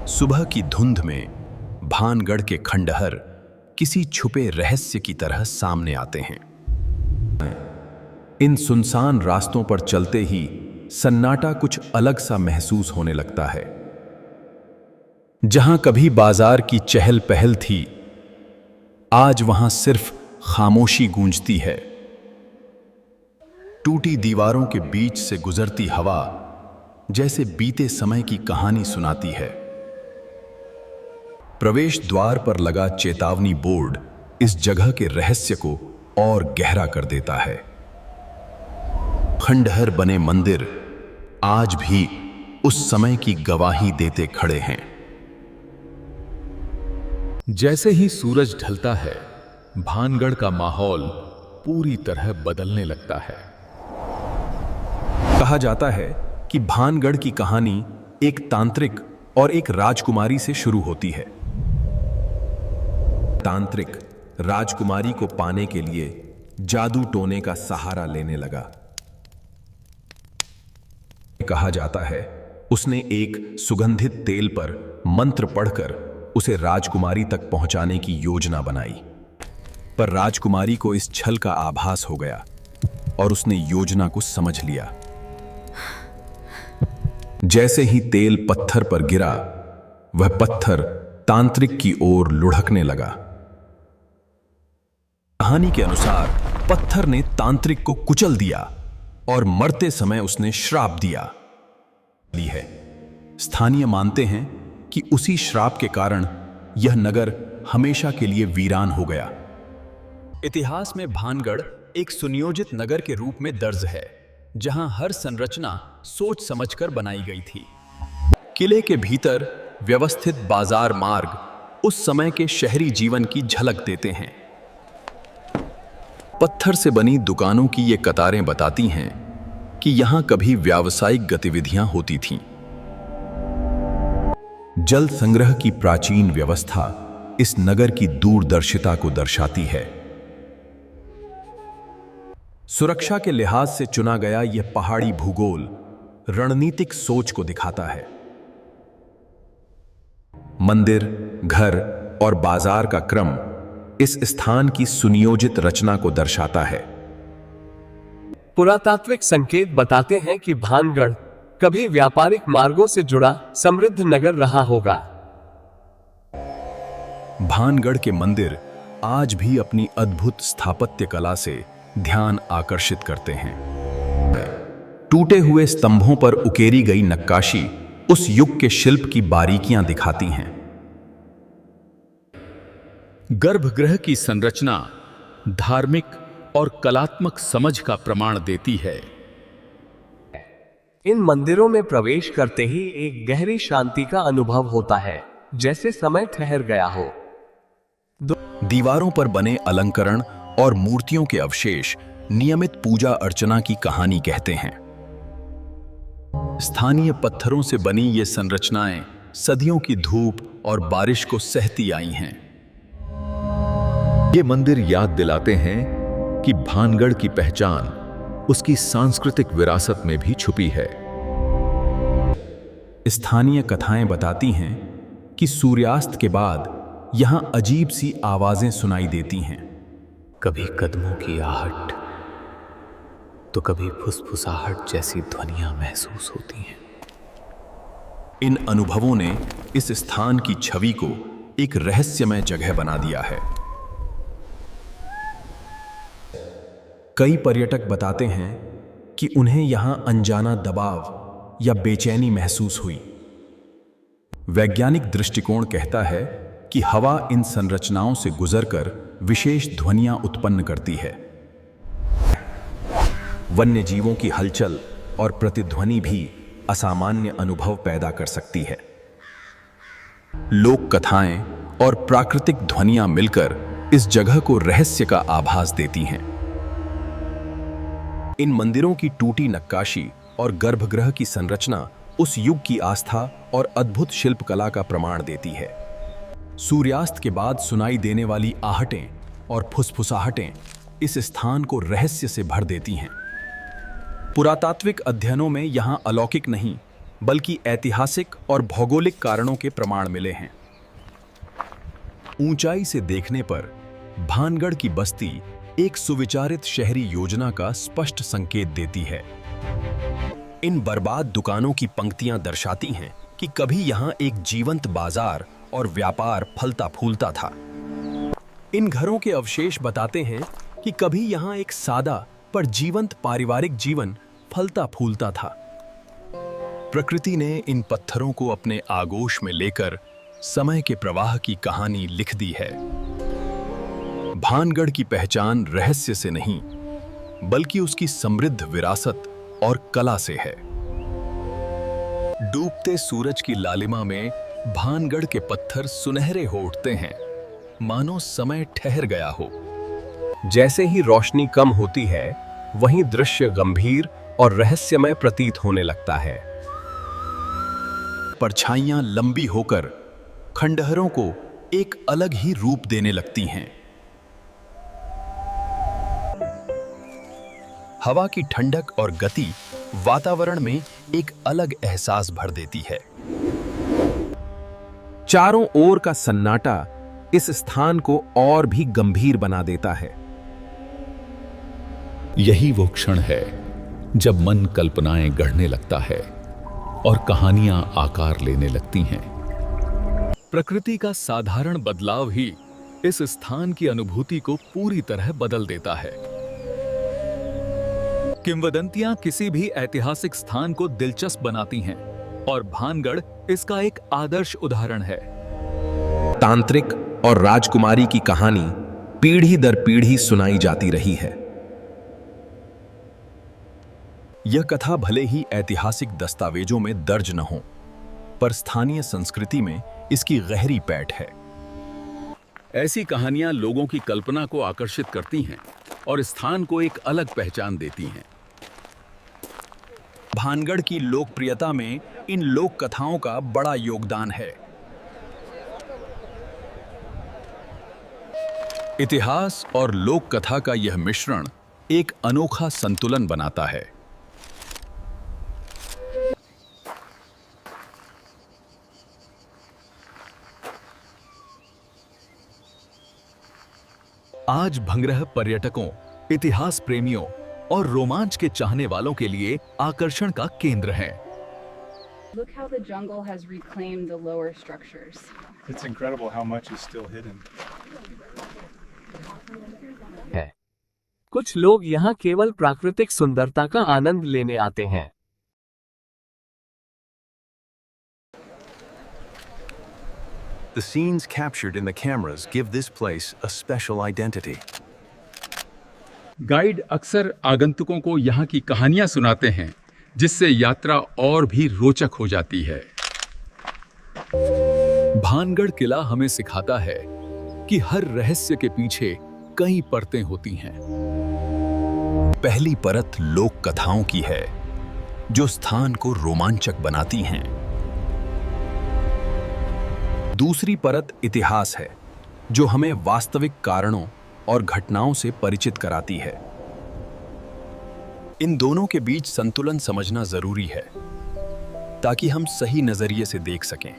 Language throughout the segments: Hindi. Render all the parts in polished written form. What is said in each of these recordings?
सुबह की धुंध में भानगढ़ के खंडहर किसी छुपे रहस्य की तरह सामने आते हैं। इन सुनसान रास्तों पर चलते ही सन्नाटा कुछ अलग सा महसूस होने लगता है। जहां कभी बाजार की चहल पहल थी, आज वहां सिर्फ खामोशी गूंजती है। टूटी दीवारों के बीच से गुजरती हवा जैसे बीते समय की कहानी सुनाती है। प्रवेश द्वार पर लगा चेतावनी बोर्ड इस जगह के रहस्य को और गहरा कर देता है। खंडहर बने मंदिर आज भी उस समय की गवाही देते खड़े हैं। जैसे ही सूरज ढलता है, भानगढ़ का माहौल पूरी तरह बदलने लगता है। कहा जाता है कि भानगढ़ की कहानी एक तांत्रिक और एक राजकुमारी से शुरू होती है। तांत्रिक राजकुमारी को पाने के लिए जादू टोने का सहारा लेने लगा। कहा जाता है उसने एक सुगंधित तेल पर मंत्र पढ़कर उसे राजकुमारी तक पहुंचाने की योजना बनाई, पर राजकुमारी को इस छल का आभास हो गया और उसने योजना को समझ लिया। जैसे ही तेल पत्थर पर गिरा, वह पत्थर तांत्रिक की ओर लुढ़कने लगा। कहानी के अनुसार पत्थर ने तांत्रिक को कुचल दिया और मरते समय उसने श्राप दिया है। स्थानीय मानते हैं कि उसी श्राप के कारण यह नगर हमेशा के लिए वीरान हो गया। इतिहास में भानगढ़ एक सुनियोजित नगर के रूप में दर्ज है, जहां हर संरचना सोच समझकर बनाई गई थी। किले के भीतर व्यवस्थित बाजार मार्ग उस समय के शहरी जीवन की झलक देते हैं। पत्थर से बनी दुकानों की ये कतारें बताती हैं कि यहां कभी व्यावसायिक गतिविधियां होती थीं। जल संग्रह की प्राचीन व्यवस्था इस नगर की दूरदर्शिता को दर्शाती है। सुरक्षा के लिहाज से चुना गया यह पहाड़ी भूगोल रणनीतिक सोच को दिखाता है। मंदिर, घर और बाजार का क्रम इस स्थान की सुनियोजित रचना को दर्शाता है। पुरातात्विक संकेत बताते हैं कि भानगढ़ कभी व्यापारिक मार्गों से जुड़ा समृद्ध नगर रहा होगा। भानगढ़ के मंदिर आज भी अपनी अद्भुत स्थापत्य कला से ध्यान आकर्षित करते हैं। टूटे हुए स्तंभों पर उकेरी गई नक्काशी उस युग के शिल्प की बारीकियां दिखाती हैं। गर्भगृह की संरचना धार्मिक और कलात्मक समझ का प्रमाण देती है। इन मंदिरों में प्रवेश करते ही एक गहरी शांति का अनुभव होता है, जैसे समय ठहर गया हो। दीवारों पर बने अलंकरण और मूर्तियों के अवशेष नियमित पूजा अर्चना की कहानी कहते हैं। स्थानीय पत्थरों से बनी ये संरचनाएं सदियों की धूप और बारिश को सहती आई हैं। ये मंदिर याद दिलाते हैं कि भानगढ़ की पहचान उसकी सांस्कृतिक विरासत में भी छुपी है। स्थानीय कथाएं बताती हैं कि सूर्यास्त के बाद यहां अजीब सी आवाजें सुनाई देती हैं। कभी कदमों की आहट तो कभी फुसफुसाहट जैसी ध्वनियां महसूस होती हैं। इन अनुभवों ने इस स्थान की छवि को एक रहस्यमय जगह बना दिया है। कई पर्यटक बताते हैं कि उन्हें यहां अनजाना दबाव या बेचैनी महसूस हुई। वैज्ञानिक दृष्टिकोण कहता है कि हवा इन संरचनाओं से गुजरकर विशेष ध्वनियां उत्पन्न करती है। वन्य जीवों की हलचल और प्रतिध्वनि भी असामान्य अनुभव पैदा कर सकती है। लोक कथाएं और प्राकृतिक ध्वनियां मिलकर इस जगह को रहस्य का आभास देती हैं। इन मंदिरों की टूटी नक्काशी और गर्भगृह की संरचना उस युग की आस्था और अद्भुत शिल्पकला का प्रमाण देती है। सूर्यास्त के बाद सुनाई देने वाली आहटें और फुसफुसाहटें इस स्थान को रहस्य से भर देती हैं। पुरातात्विक अध्ययनों में यहां अलौकिक नहीं, बल्कि ऐतिहासिक और भौगोलिक कारणों के प्रमाण मिले हैं। ऊंचाई से देखने पर भानगढ़ की बस्ती एक सुविचारित शहरी योजना का स्पष्ट संकेत देती है। इन बर्बाद दुकानों की पंक्तियां दर्शाती हैं कि कभी यहां एक जीवंत बाजार और व्यापार फलता फूलता था। इन घरों के अवशेष बताते हैं कि कभी यहां एक सादा पर जीवंत पारिवारिक जीवन फलता फूलता था। प्रकृति ने इन पत्थरों को अपने आगोश में लेकर समय के प्रवाह की कहानी लिख दी है। भानगढ़ की पहचान रहस्य से नहीं, बल्कि उसकी समृद्ध विरासत और कला से है। डूबते सूरज की लालिमा में भानगढ़ के पत्थर सुनहरे हो उठते हैं, मानो समय ठहर गया हो। जैसे ही रोशनी कम होती है, वहीं दृश्य गंभीर और रहस्यमय प्रतीत होने लगता है। परछाइयां लंबी होकर खंडहरों को एक अलग ही रूप देने लगती हैं। हवा की ठंडक और गति वातावरण में एक अलग एहसास भर देती है। चारों ओर का सन्नाटा इस स्थान को और भी गंभीर बना देता है। यही वो क्षण है जब मन कल्पनाएं गढ़ने लगता है और कहानियां आकार लेने लगती हैं। प्रकृति का साधारण बदलाव ही इस स्थान की अनुभूति को पूरी तरह बदल देता है। किंवदंतियां किसी भी ऐतिहासिक स्थान को दिलचस्प बनाती हैं और भानगढ़ इसका एक आदर्श उदाहरण है। तांत्रिक और राजकुमारी की कहानी पीढ़ी दर पीढ़ी सुनाई जाती रही है। यह कथा भले ही ऐतिहासिक दस्तावेजों में दर्ज न हो, पर स्थानीय संस्कृति में इसकी गहरी पैठ है। ऐसी कहानियां लोगों की कल्पना को आकर्षित करती हैं और स्थान को एक अलग पहचान देती हैं। भानगढ़ की लोकप्रियता में इन लोक कथाओं का बड़ा योगदान है। इतिहास और लोक कथा का यह मिश्रण एक अनोखा संतुलन बनाता है। आज भंगरह पर्यटकों, इतिहास प्रेमियों और रोमांच के चाहने वालों के लिए आकर्षण का केंद्र है। Look how the jungle has reclaimed the lower structures. It's incredible how much is still hidden. है। कुछ लोग यहाँ केवल प्राकृतिक सुंदरता का आनंद लेने आते हैं। The scenes captured in the cameras give this place a special identity. Guide अक्सर आगंतुकों को यहाँ की कहानियां सुनाते हैं, जिससे यात्रा और भी रोचक हो जाती है। भानगढ़ किला हमें सिखाता है कि हर रहस्य के पीछे कई परतें होती हैं। पहली परत लोक कथाओं की है, जो स्थान को रोमांचक बनाती हैं। दूसरी परत इतिहास है, जो हमें वास्तविक कारणों और घटनाओं से परिचित कराती है। इन दोनों के बीच संतुलन समझना जरूरी है, ताकि हम सही नजरिए से देख सकें।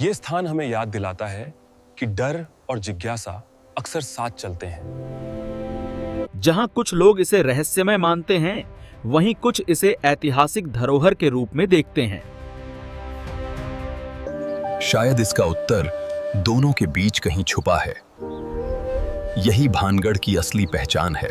ये स्थान हमें याद दिलाता है कि डर और जिज्ञासा अक्सर साथ चलते हैं। जहां कुछ लोग इसे रहस्यमय मानते हैं, वहीं कुछ इसे ऐतिहासिक धरोहर के रूप में देखते हैं। शायद इसका उत्तर दोनों के बीच कहीं छुपा है। यही भानगढ़ की असली पहचान है।